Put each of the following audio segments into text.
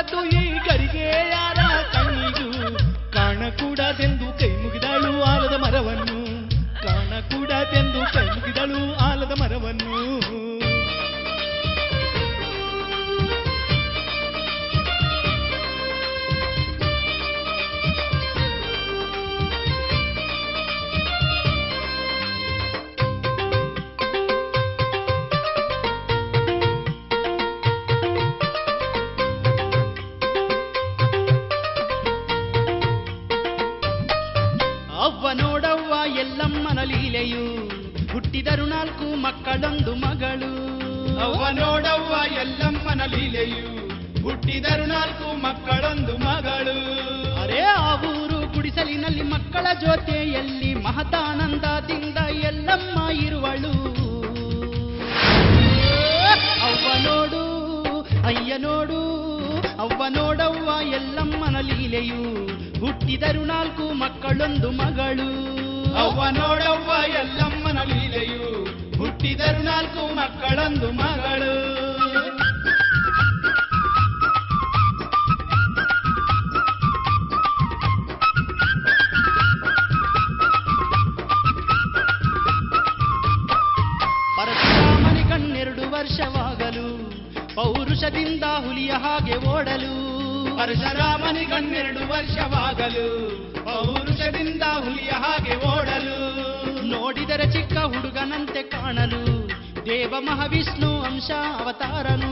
ಬಂದದ್ದು ಈ ಗರಿಗೆ ಯಾರ ಕಣ್ಣಿಗೂ ಕಾಣಕೂಡದೆಂದು ಕೈ ಮುಗಿದಳು ಆಲದ ಮರವನ್ನು ಕಾಣಕೂಡದೆಂದು ಕೈ ಮುಗಿದಳು ಆಲದ ಮರವನ್ನು ಅವ್ವ ನೋಡವ್ವ ಎಲ್ಲಮ್ಮನ ಲೀಲೆಯು ಹುಟ್ಟಿದರು 4 ಮಕ್ಕಳೊಂದು ಮಗಳು ಅವ್ವ ನೋಡವ್ವ ಎಲ್ಲಮ್ಮನ ಲೀಲೆಯು ಹುಟ್ಟಿದರು 4 ಮಕ್ಕಳೊಂದು ಮಗಳು ಅರೇ ಆ ಊರು ಗುಡಿಸಲಿನಲ್ಲಿ ಮಕ್ಕಳ ಜೊತೆಯಲ್ಲಿ ಮಹತಾನಂದದಿಂದ ಎಲ್ಲಮ್ಮ ಇರುವಳು ಅವ್ವ ನೋಡು ಅಯ್ಯ ನೋಡು ಅವ್ವ ನೋಡವ್ವ ಎಲ್ಲಮ್ಮನ ಲೀಲೆಯು ಹುಟ್ಟಿದರು 4 ಮಕ್ಕಳೊಂದು ಮಗಳು ಅವ್ವ ನೋಡವ್ವ ಎಲ್ಲಮ್ಮನ ಲೀಲೆಯು ಹುಟ್ಟಿದರು 4 ಮಕ್ಕಳೊಂದು ಮಗಳು ಪರಶುರಾಮನಿ ಕಣ್ಣೆರಡು ವರ್ಷವಾಗಲು ಪೌರುಷದಿಂದ ಹುಲಿಯ ಹಾಗೆ ಓಡಲು ಪರಶುರಾಮನಿ ಕಣ್ಣೆರಡು ವರ್ಷವಾಗಲು ಪೌರುಷದಿಂದ ಹುಲಿಯ ಹಾಗೆ ಓಡಲು ನೋಡಿದರೆ ಚಿಕ್ಕ ಹುಡುಗನಂತೆ ಕಾಣಲು ದೇವ ಮಹಾವಿಷ್ಣು ಅಂಶ ಅವತಾರನು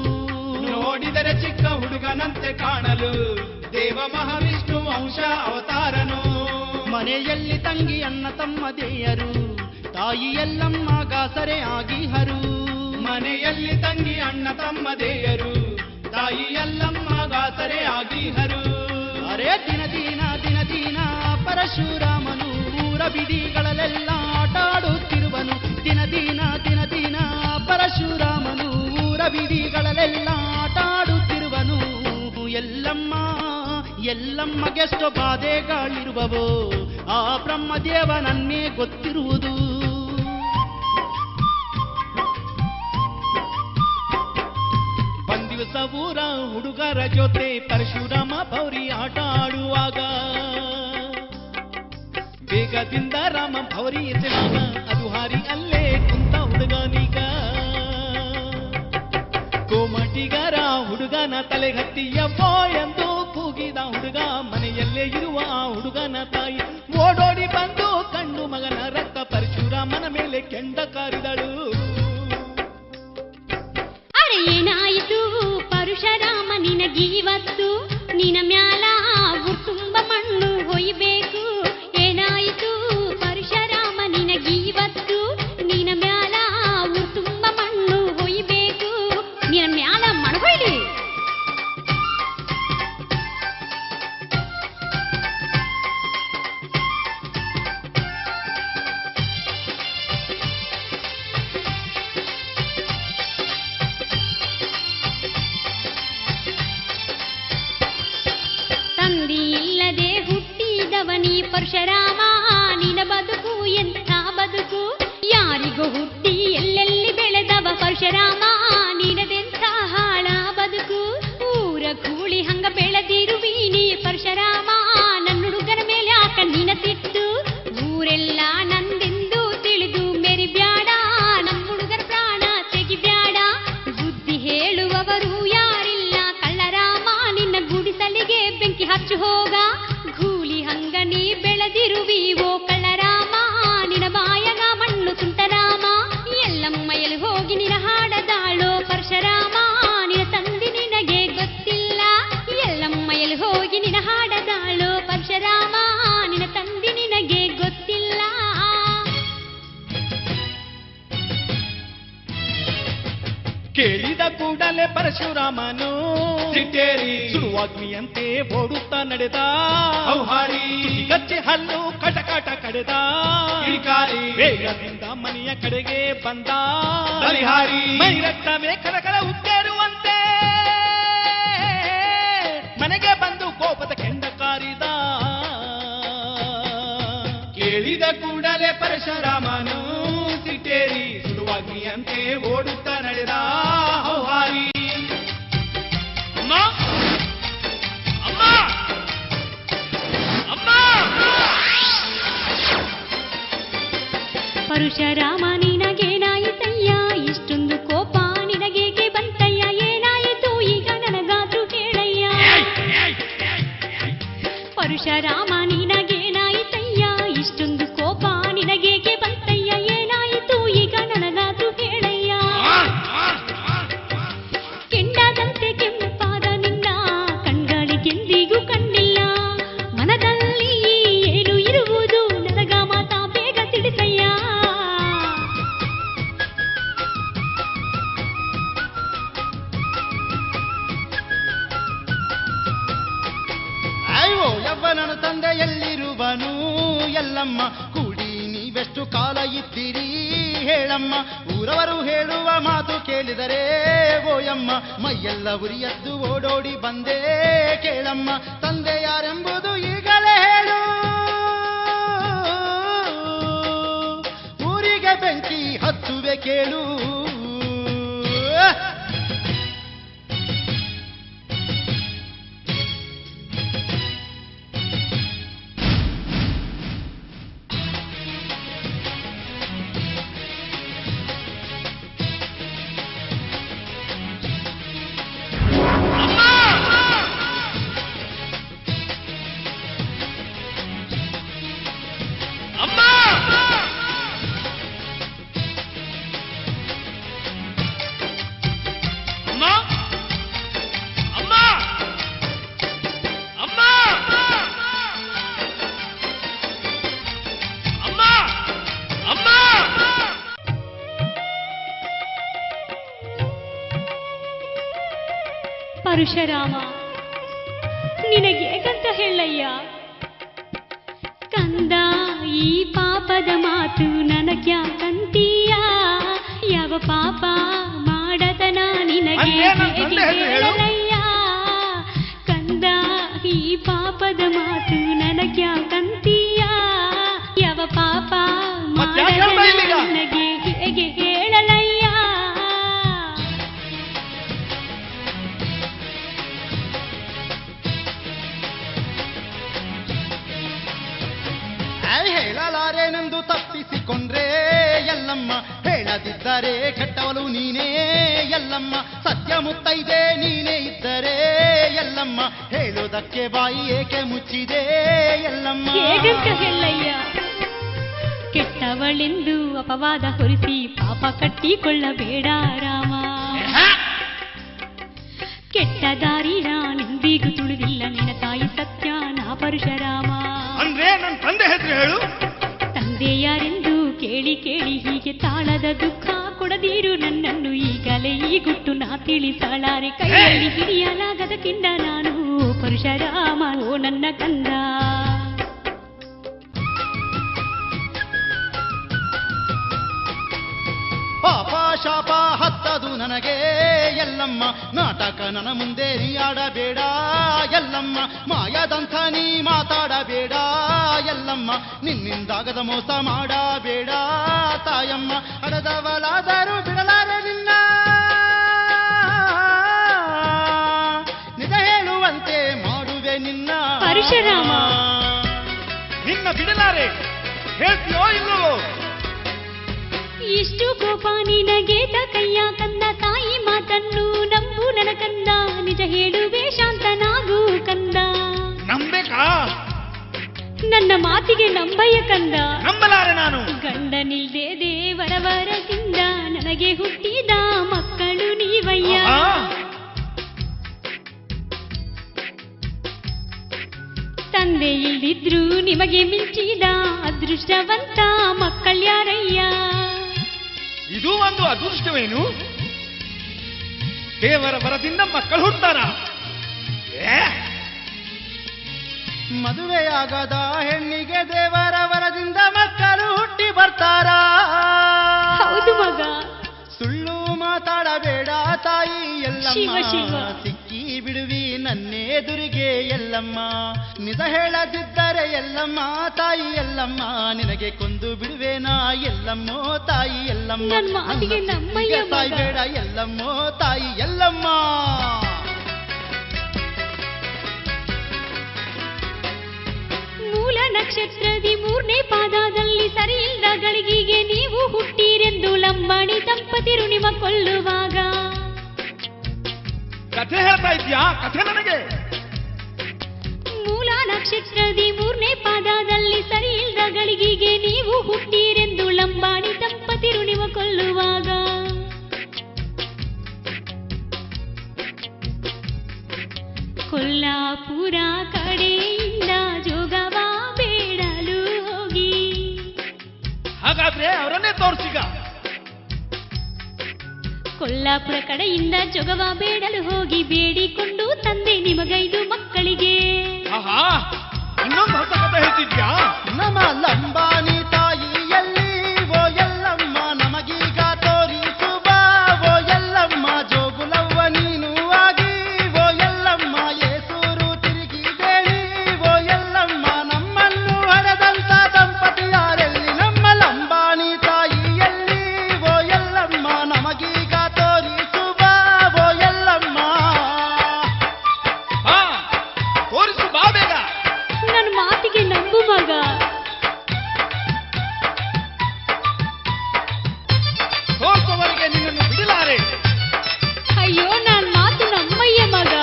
ನೋಡಿದರೆ ಚಿಕ್ಕ ಹುಡುಗನಂತೆ ಕಾಣಲು ದೇವ ಮಹಾವಿಷ್ಣು ಅಂಶ ಅವತಾರನು ಮನೆಯಲ್ಲಿ ತಂಗಿ ಅಣ್ಣ ತಮ್ಮದೇಯರು ತಾಯಿ ಎಲ್ಲಮ್ಮ ಗಾಸರೆ ಆಗಿಹರು ಮನೆಯಲ್ಲಿ ತಂಗಿ ಅಣ್ಣ ತಮ್ಮದೇಯರು ತಾಯಿ ಎಲ್ಲಮ್ಮ ಗಾಸರೆ ಆಗಿಹರು ಅರೇ ದಿನ ದಿನ ಪರಶುರಾಮನು ಊರ ಬೀದಿಗಳಲ್ಲೆಲ್ಲ ಆಟಾಡುತ್ತಿರುವನು ದಿನ ದಿನ ಪರಶುರಾಮನು ಊರ ಬೀದಿಗಳಲ್ಲೆಲ್ಲ ಆಟಾಡುತ್ತಿರುವನು ಎಲ್ಲಮ್ಮಗೆ ಬಾಧೆಗಳಿರುವವೋ ಆ ಬ್ರಹ್ಮದೇವನನ್ನೇ ಗೊತ್ತಿರುವುದು ದಿವಸ ಊರ ಹುಡುಗರ ಜೊತೆ ಪರಶುರಾಮ ಭೌರಿ ಆಟ ಆಡುವಾಗ ಬೇಗದಿಂದ ರಾಮ ಭೌರಿ ಎಸೆದಾಗ ಅದು ಹಾರಿ ಅಲ್ಲೇ ಕುಂತ ಹುಡುಗನೀಗ ಕೋಮಟಿಗಾರ ಹುಡುಗನ ತಲೆಗತ್ತಿಯಪ್ಪೋ ಎಂದು ಕೂಗಿದ ಹುಡುಗ ಮನೆಯಲ್ಲೇ ಇರುವ ಆ ಹುಡುಗನ ತಾಯಿ ಓಡೋಡಿ ಬಂದು ಕಣ್ಣು ಮಗನ ರಕ್ತ ಪರಶುರಾಮನ ಮೇಲೆ ಕೆಂಡ ಕಾರಿದಳು ಏನಾಯಿತು ಪರಶುರಾಮ ನಿನಗೀವತ್ತು ನಿನ ಮ್ಯಾಲ ತುಂಬ ಮಣ್ಣು ಹೊಯ್ಬೇಕು ಏನಾಯಿತು ಪರಶುರಾಮ ನಿನಗೀವತ್ತು ನಿನ ಮ್ಯಾಲ ತುಂಬ ಮಣ್ಣು ಹೊಯ್ಬೇಕು ನಿನ ಮ್ಯಾಲ ಮಣ್ಣು ಹೊಯ್ಲಿ ಇಲ್ಲದೆ ಹುಟ್ಟಿದವನಿ ಪರಶುರಾಮ ನಿನ ಬದುಕು ಎಂಥ ಬದುಕು ಯಾರಿಗೂ ಹುಟ್ಟಿ ಎಲ್ಲೆಲ್ಲಿ ಬೆಳೆದವ ಪರಶುರಾಮ ನಿನದೆಂಥ ಹಾಳ ಬದುಕು ಊರ ಕೂಳಿ ಹಂಗ ಬೆಳೆದಿರುವೀನಿ ಪರಶುರಾಮ ನನ್ನ ಹುಡುಗನ ಮೇಲೆ ಆಕ ನಿನ ತಿಟ್ಟು ಊರೆಲ್ಲ ನಂದೆಂದು ತಿಳಿದು ಮೆರಿಬ್ಯಾಡ ನಮ್ಮ ಹುಡುಗರ ಪ್ರಾಣ ತೆಗಿಬ್ಯಾಡ ಬುದ್ಧಿ ಹೇಳುವವರು ಯಾರಿಲ್ಲ ಕಳ್ಳರಾಮ ನಿನ್ನ ಗುಡಿಸಲಿಗೆ ಬೆಂಕಿ ಹಚ್ಚು ಹೋಗ ಘೂಲಿ ಹಂಗ ನೀ ಬೆಳೆದಿರುವೀವೋ ಕಳ್ಳರಾಮ ನಿನ ಬಾಯಗ ಮಣ್ಣು ತುಂಟರಾಮ ಎಲ್ಲಮ್ಮಯಲ್ಲಿ ಹೋಗಿ ನಿನ ಹಾಡದಾಳೋ ಪರಶುರಾಮ ನಿನ ತಂದಿ ನಿನಗೆ ಗೊತ್ತಿಲ್ಲ ಎಲ್ಲಮ್ಮಯಲ್ಲಿ ಹೋಗಿ ನಿನ ಹಾಡದಾಳೋ ಪರಶುರಾಮ ನಿನ ತಂದಿ ನಿನಗೆ ಗೊತ್ತಿಲ್ಲ ಕೇಳಿದ ಕೂಡಲೇ ಪರಶುರಾಮನು ಸಿಟ್ಟೇರಿ ಸುಡುವಾಗ್ನಿಯಂತೆ ಓಡುತ್ತಾ ನಡೆದ ಔಹಾರಿ ಗಚ್ಚಿ ಹಲ್ಲು ಕಟಕಟ ಕಡೆದ ವೇಗದಿಂದ ಮನೆಯ ಕಡೆಗೆ ಬಂದ ಬಲಿಹಾರಿ ಮೈ ರಕ್ತವೇ ಕರಕರ ಉಕ್ಕೇರುವಂತೆ ಮನೆಗೆ ಬಂದು ಕೋಪದ ಕೆಂಡ ಕಾರಿದ ಕೇಳಿದ ಕೂಡಲೇ ಪರಶುರಾಮನು ಸಿಟ್ಟೇರಿ ಸುಡುವಾಗ್ನಿಯಂತೆ ಓಡುತ್ತಾ ನಡೆದ ಔಹಾರಿ ಪರಶುರಾಮ ನಿನಗೇನಾಯಿತಯ್ಯ ಇಷ್ಟೊಂದು ಕೋಪ ನಿನಗೇಕೆ ಬಂತಯ್ಯ ಏನಾಯಿತು ಈಗ ನನಗಾದ್ರೂ ಹೇಳಯ್ಯ ಪರಶುರಾಮ ನಿನಗೇನಾಯಿತಯ್ಯ ಇಷ್ಟೊಂದು ಕೋಪ ನಿನಗೇಕೆ ಬಂತಯ್ಯ ಏನಾಯಿತು ಈಗ ನನಗಾದ್ರೂ ಹೇಳಯ್ಯ ಕೆಂಡದಂತೆ ಕೆಂಪಾದ ನಿನ್ನ ಕಣ್ಗಳಿಗೆಂದಿಗೂ ಕಂಡಿಲ್ಲ ಮನದಲ್ಲಿ ಏನು ಇರುವುದು ನನಗ ಮಾತಾ ಬೇಗ ತಿಳಿಸಯ್ಯ ಅಯ್ಯೋ ಯವ್ವನನ ತಂದೆ ಎಲ್ಲಿರುವನು ಎಲ್ಲಮ್ಮ ಕೂಡಿ ನೀವೆಷ್ಟು ಕಾಲ ಇದ್ದೀರಿ ಹೇಳಮ್ಮ ಊರವರು ಹೇಳುವ ಮಾತು ಕೇಳಿದರೆ ಓಯಮ್ಮ ಮೈಯೆಲ್ಲ ಉರಿಯದ್ದು ಓಡೋಡಿ ಬಂದೇ ಕೇಳಮ್ಮ ತಂದೆ ಯಾರೆಂಬುದು ಈಗಲೇ ಹೇಳು ಊರಿಗೆ ಬೆಂಕಿ ಹಚ್ಚುವೆ ಕೇಳು ಪರಶುರಾಮ ನಿನಗೇಗಂತ ಹೇಳಯ್ಯ ಕಂದ ಈ ಪಾಪದ ಮಾತು ನನಗ್ಯಾಕಂತೀಯ ಯಾವ ಪಾಪ ಮಾಡತನ ನಿನಗೆ ಹೇಳಲಯ್ಯ ಕಂದ ಈ ಪಾಪದ ಮಾತು ನನಗ್ಯಾಕಂತೀಯ ಯಾವ ಪಾಪ ಮಾಡತನ ನಿನಗೆ ಹೇಗೆ ಹೇಳಲಯ್ಯ ಹೇಳಲಾರೇನೆಂದು ತಪ್ಪಿಸಿಕೊಂಡ್ರೆ ಎಲ್ಲಮ್ಮ ಹೇಳದಿದ್ದರೆ ಕೆಟ್ಟವಳು ನೀನೇ ಎಲ್ಲಮ್ಮ ಸತ್ಯ ಮುತ್ತೈದೆ ನೀನೇ ಇದ್ದರೆ ಎಲ್ಲಮ್ಮ ಹೇಳುವುದಕ್ಕೆ ಬಾಯಿ ಏಕೆ ಮುಚ್ಚಿದೆ ಎಲ್ಲಮ್ಮ ಹೇಗಂತ ಹೇಳಯ್ಯ ಕೆಟ್ಟವಳೆಂದು ಅಪವಾದ ಹೊರಿಸಿ ಪಾಪ ಕಟ್ಟಿಕೊಳ್ಳಬೇಡ ರಾಮ ಕೆಟ್ಟ ದಾರಿ ನಾನೆಂದಿಗೂ ತುಳಿದಿಲ್ಲ ನಿನ್ನ ತಾಯಿ ಸತ್ಯ ನಾ ಪರಶುರಾಮ ಅಂದ್ರೆ ನನ್ನ ತಂದೆ ಹೆಸರು ಹೇಳು ತಂದೆ ಯಾರೆಂದು ಕೇಳಿ ಕೇಳಿ ಹೀಗೆ ತಾಳದ ದುಃಖ ಕೊಡದಿರು ನನ್ನನ್ನು ಈಗಲೇ ಈ ಗುಟ್ಟು ನಾ ತಿಳಿಸಲಾರೆ ಕೈಯಲ್ಲಿ ಹಿಡಿಯಲಾಗದ ಕಿಂಡ ನಾನು ಪರಶುರಾಮ ಓ ನನ್ನ ಕಂದ ಪಾಪ ಶಾಪ ಹತ್ತದು ನನಗೆ ಎಲ್ಲಮ್ಮ ನಾಟಕ ನನ್ನ ಮುಂದೆ ನೀ ಆಡಬೇಡ ಎಲ್ಲಮ್ಮ ಮಾಯದಂಥ ನೀ ಮಾತಾಡಬೇಡ ಎಲ್ಲಮ್ಮ ನಿನ್ನಿಂದಾಗದ ಮೋಸ ಮಾಡಬೇಡ ತಾಯಮ್ಮ ಹಡದವಲಾದರೂ ಬಿಡಲಾರೆ ನಿನ್ನ ನಿಜ ಹೇಳುವಂತೆ ಮಾಡುವೆ ನಿನ್ನ ಪರಶುರಾಮ ನಿನ್ನ ಬಿಡಲಾರೆ ಹೇಳ್ತೀಯೋ ಇಲ್ಲವೋ ಇಷ್ಟು ಕೋಪ ನಿನಗೆ ತಕಯ್ಯ ಕಂದ ತಾಯಿ ಮಾತನ್ನು ನಂಬು ನನ್ನ ಕಂದ ನಿಜ ಹೇಳುವೆ ಶಾಂತನಾಗು ಕಂದ ನಂಬೇಕಾ ನನ್ನ ಮಾತಿಗೆ ನಂಬಯ್ಯ ಕಂದ ನಂಬಲಾರೆ ನಾನು ಗಂಡನಿಲ್ದೆ ದೇವರ ವರದಿಂದ ನನಗೆ ಹುಟ್ಟಿದ ಮಕ್ಕಳು ನೀವಯ್ಯ ತಂದೆ ಇಲ್ದಿದ್ರು ನಿಮಗೆ ಮಿಂಚಿದ ಅದೃಷ್ಟವಂತ ಮಕ್ಕಳ್ಯಾರಯ್ಯ ಇದು ಒಂದು ಅದೃಷ್ಟವೇನು ದೇವರ ವರದಿಂದ ಮಕ್ಕಳು ಹುಟ್ಟಾರ ಮದುವೆಯಾಗದ ಹೆಣ್ಣಿಗೆ ದೇವರ ವರದಿಂದ ಮಕ್ಕಳು ಹುಟ್ಟಿ ಬರ್ತಾರ ಹೌದು ಮಗ ಸುಳ್ಳು ಮಾತಾಡಬೇಡ ತಾಯಿ ಎಲ್ಲಮ್ಮ ಶಿವ ಶಿವ. ಸಿಕ್ಕಿ ಬಿಡುವಿ ನನ್ನೆದುರಿಗೆ ಎಲ್ಲಮ್ಮ ನಿಜ ಹೇಳದಿದ್ದರೆ ಎಲ್ಲಮ್ಮ ತಾಯಿ ಎಲ್ಲಮ್ಮ ನಿನಗೆ ಕೊಂದು ಬಿಡುವೇನಾ ಎಲ್ಲಮ್ಮೋ ತಾಯಿ ಎಲ್ಲಮ್ಮ ನನ್ ಮಾತಿಗೆ ನಮ್ಮಯ್ಯ ಮಗ. ಸಾಯ್ಬೇಡ ಎಲ್ಲಮ್ಮೋ ತಾಯಿ ಎಲ್ಲಮ್ಮ ಮೂಲ ನಕ್ಷತ್ರದಿ 3ನೇ ಪಾದದಲ್ಲಿ ಸರಿ ಇಲ್ಲದ ಗಳಿಗೆಗೆ ನೀವು ಹುಟ್ಟೀರೆಂದು ಲಂಬಾಣಿ ದಂಪತಿರು ನಿಮ್ಮ ಕೊಲ್ಲುವಾಗ. ಕಥೆ ಹೇಳ್ತಾ ಇದ್ಯಾ? ಕಥೆ ನನಗೆ. ಮೂಲ ನಕ್ಷತ್ರದಿ 3ನೇ ಪಾದದಲ್ಲಿ ಸರಿ ಇಲ್ದ ಗಳಿಗೆಗೆ ನೀವು ಹುಟ್ಟೀರೆಂದು ಲಂಬಾಣಿ ದಂಪತಿರು ನಿಮ್ಮ ಕೊಲ್ಲುವಾಗ. ಕೊಲ್ಲಾಪುರ ಕಡೆಯಿಂದ ಜೋಗವ ಬೇಡಲು ಹೋಗಿ. ಹಾಗಾದ್ರೆ ಅವರನ್ನೇ ತೋರಿಸಿಗ. ಕೊಲ್ಲಾಪುರ ಕಡೆಯಿಂದ ಜೋಗವ ಬೇಡಲು ಹೋಗಿ ಬೇಡಿಕೊಂಡು ತಂದೆ ನಿಮಗೈದು ಮಕ್ಕಳಿಗೆ. ಆಹಾ, ಇನ್ನೊಂದು ಹೊಸ ಕಥೆ ಹೇಳ್ತಿದ್ಯಾ? ನಮ್ಮ ಲಂಬಾಣಿ ತಾಯಿಯಲ್ಲಿ ಓ ಎಲ್ಲಮ್ಮ ನಮಗೀಗ ತೋರಿಸುವ. ಓ ಎಲ್ಲಮ್ಮ ಜೋಗುಲವ್ವ ನೀನು ಆಗಿ. ಓ ಎಲ್ಲಮ್ಮ ಏಸೂರು ತಿರುಗಿದೇಳಿ. ಓ ಎಲ್ಲಮ್ಮ ನಮ್ಮನ್ನು ಹಡೆದಂತ ದಂಪತಿ ಯಾರೆಲ್ಲಿ? ನಮ್ಮ ಲಂಬಾಣಿ ತಾಯಿಯಲ್ಲಿ ಓ ಎಲ್ಲಮ್ಮ ನಮಗೀಗ ತೋರಿಸುವ. ಓ ಎಲ್ಲಮ್ಮ ಹಾ, ತೋರಿಸು ಬಾ ಬೇಗ. ನನ್ನ ಮಾತಿಗೆ ನಂಬು ಮಗ. ತೋರಿಸುವವರೆಗೆ ನಿನ್ನನ್ನು ಬಿಡಲಾರೆ. ಅಯ್ಯೋ ನನ್ನ ಮಾತು ನಮ್ಮಯ್ಯ ಮಗ.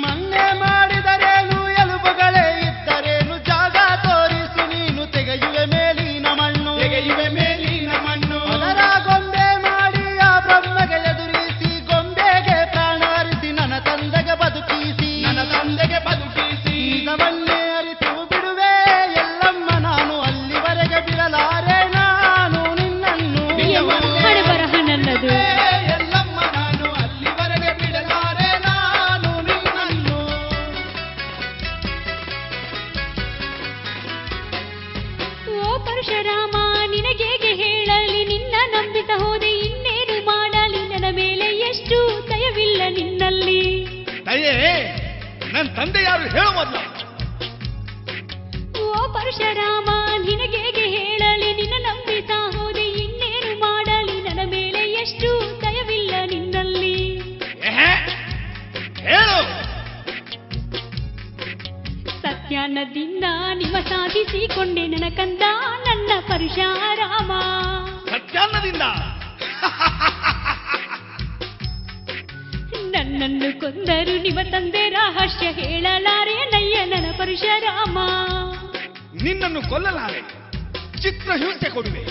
ಮಣ್ಣೆ ಮಾಡಿದರೇನು ಎಲುಬುಗಳೇ ಇದ್ದರೇನು ಜಾಗ ತೋರಿಸು ನೀನು. ತೆಗೆಯುವೆ ಮೇಲಿನ ಮಣ್ಣು, ತೆಗೆಯುವೆ ಮೇಲಿನ ಮಣ್ಣು. ಅದರ ಗೊಂಬೆ ಮಾಡಿ ಆ ಬ್ರಹ್ಮಗೆ ಎದುರಿಸಿ ಗೊಂಬೆಗೆ ಪ್ರಾಣಾರಿಸಿ ನನ್ನ ತಂದೆಗೆ ಬದುಕಿಸಿ. ನನ್ನ ತಂದೆಗೆ ಬದುಕಿಸಿ ನಿಜವನ್ನೇ ಅರಿತು ಬಿಡುವೆ ಎಲ್ಲಮ್ಮ ನಾನು. ಅಲ್ಲಿವರೆಗೆ ಬಿಡಲಾರೆ ನಾನು ನಿನ್ನನ್ನು. ಹಣೆ ಬರಹ ನನ್ನದು. ಎಲ್ಲಮ್ಮ ನಾನು ಅಲ್ಲಿವರೆಗೆ ಬಿಡಲಾರೆ ನಾನು ನಿನ್ನನ್ನು. ಓ ಪರಶುರಾಮ ನಿನಗೇಗೆ ಹೇಳಲಿ, ನಿನ್ನ ನಂಬಿತ ಹೋದೆ ಇನ್ನೇನು ಮಾಡಲಿ. ನನ್ನ ಮೇಲೆ ಎಷ್ಟು ದಯವಿಲ್ಲ ನಿನ್ನಲ್ಲಿ. ದಯೆ ನನ್ನ ತಂದೆ ಯಾರು ಹೇಳು ಮೊದಲು. ಓ ಪರಶುರಾಮ ನಿನಗೇಗೆ ಹೇಳಲಿ, ನಿನ್ನ ನಂಬಿತ ಹೋದೆ ಇನ್ನೇನು ಮಾಡಲಿ. ನನ್ನ ಮೇಲೆ ಎಷ್ಟು ದಯವಿಲ್ಲ ನಿನ್ನಲ್ಲಿ. ಹೇಳು. ಸತ್ಯಾನದಿಂದ ನಿಮ ಸಾಧಿಸಿಕೊಂಡೆ ನನ್ನ ಕಂದ ನನ್ನ ಪರಶುರಾಮ. ಸತ್ಯಾನ್ನದಿಂದ ನನ್ನನ್ನು ಕೊಂದರು ನಿಮ್ಮ ತಂದೆ ರಹಸ್ಯ ಹೇಳಲಾರೆ ನಯ್ಯ ನನ್ನ ಪರಶುರಾಮ. ನಿನ್ನನ್ನು ಕೊಲ್ಲಲಾರೆ, ಚಿತ್ರ ಹಿಂಸೆ ಕೊಡುವೆ.